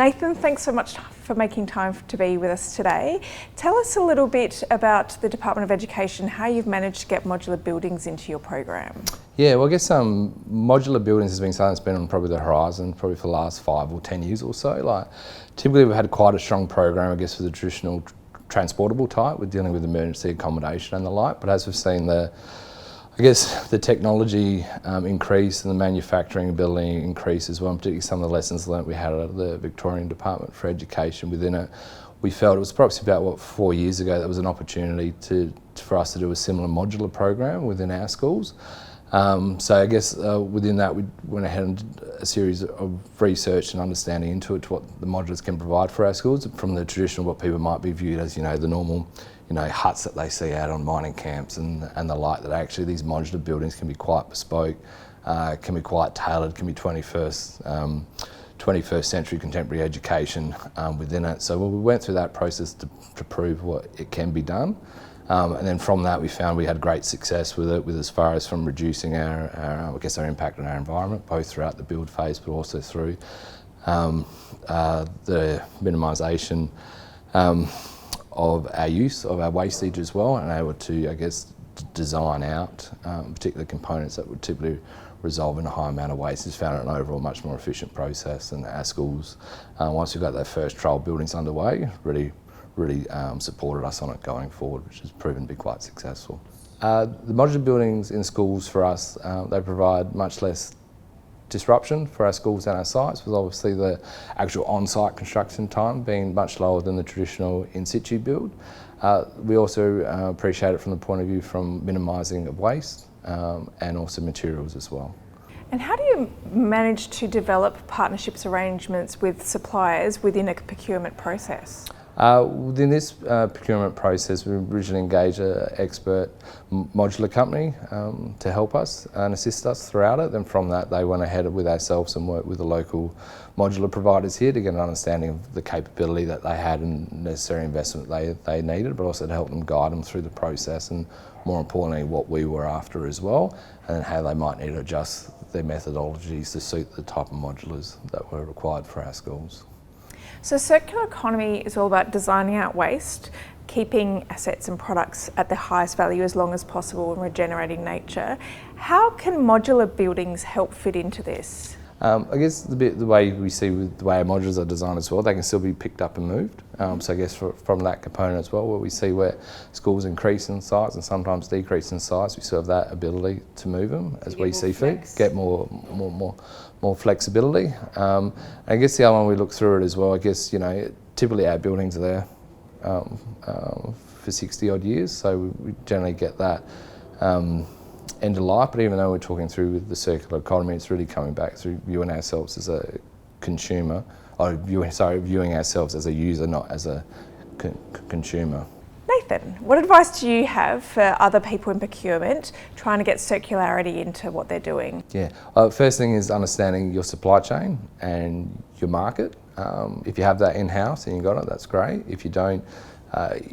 Nathan, thanks so much for making time to be with us today. Tell us a little bit about the Department of Education, how you've managed to get modular buildings into your program. Yeah, well, I guess modular buildings has been something that's been on probably the horizon probably for the last 5 or 10 years or so. Typically we've had quite a strong program, I guess, for the traditional transportable type with dealing with emergency accommodation and the like. But as we've seen the technology increase and the manufacturing ability increase as well, and particularly some of the lessons learnt we had out of the Victorian Department for Education within it, we felt it was approximately about 4 years ago that was an opportunity for us to do a similar modular program within our schools. So I guess within that we went ahead and did a series of research and understanding into it to what the modulars can provide for our schools from the traditional, what people might be viewed as, the normal, huts that they see out on mining camps and the like, that actually these modular buildings can be quite bespoke, can be quite tailored, can be 21st century contemporary education within it. So we went through that process to prove what it can be done. And then from that we found we had great success with it, as far as from reducing our impact on our environment, both throughout the build phase but also through the minimisation of our use of our wastage as well, and able to, design out particular components that would typically resolve in a high amount of waste. Has found it an overall much more efficient process, and our schools, once we've got their first trial buildings underway, really supported us on it going forward, which has proven to be quite successful. The modular buildings in schools for us, they provide much less disruption for our schools and our sites, with obviously the actual on-site construction time being much lower than the traditional in-situ build. We also appreciate it from the point of view from minimising of waste and also materials as well. And how do you manage to develop partnerships arrangements with suppliers within a procurement process? Within this procurement process, we originally engaged an expert modular company to help us and assist us throughout it. Then from that, they went ahead with ourselves and worked with the local modular providers here to get an understanding of the capability that they had and necessary investment they needed, but also to help them guide them through the process, and more importantly, what we were after as well, and how they might need to adjust their methodologies to suit the type of modulars that were required for our schools. So circular economy is all about designing out waste, keeping assets and products at their highest value as long as possible, and regenerating nature. How can modular buildings help fit into this? I guess the way we see with the way our modulars are designed as well, they can still be picked up and moved. So I guess from that component as well, where we see where schools increase in size and sometimes decrease in size, we still have that ability to move them as we see fit, get more flexibility. I guess the other one we look through it as well, typically our buildings are there for 60 odd years, so we generally get that end of life. But even though we're talking through with the circular economy, it's really coming back through viewing ourselves as a consumer, or viewing ourselves as a user, not as a consumer. Nathan, what advice do you have for other people in procurement trying to get circularity into what they're doing? Yeah, first thing is understanding your supply chain and your market. If you have that in-house and you got it, that's great. If you don't,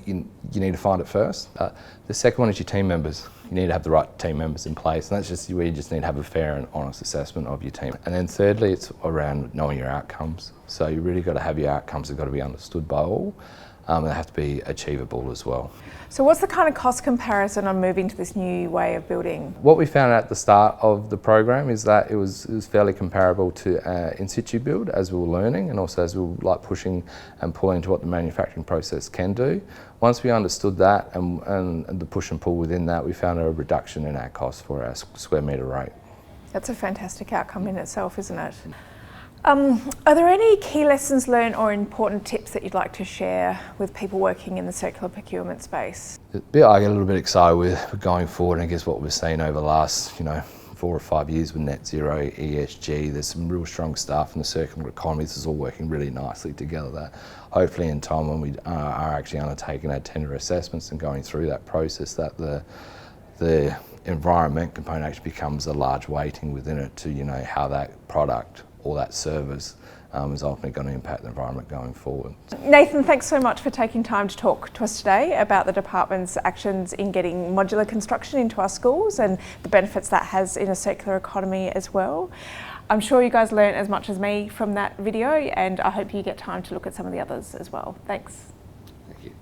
you need to find it first. The second one is your team members. You need to have the right team members in place, and that's just where you just need to have a fair and honest assessment of your team. And then thirdly, it's around knowing your outcomes. So you really got to have your outcomes, they've got to be understood by all. They have to be achievable as well. So what's the kind of cost comparison on moving to this new way of building? What we found at the start of the program is that it was fairly comparable to in situ build as we were learning, and also as we were pushing and pulling to what the manufacturing process can do. Once we understood that and the push and pull within that, we found a reduction in our cost for our square metre rate. That's a fantastic outcome in itself, isn't it? Are there any key lessons learned or important tips that you'd like to share with people working in the circular procurement space? The bit I get a little bit excited with going forward, and I guess what we've seen over the last 4 or 5 years with net zero, ESG, there's some real strong stuff in the circular economy. This is all working really nicely together. That hopefully in time when we are actually undertaking our tender assessments and going through that process, that the environment component actually becomes a large weighting within it to how that product or that service is ultimately going to impact the environment going forward. Nathan, thanks so much for taking time to talk to us today about the department's actions in getting modular construction into our schools and the benefits that has in a circular economy as well. I'm sure you guys learned as much as me from that video, and I hope you get time to look at some of the others as well. Thanks. Thank you.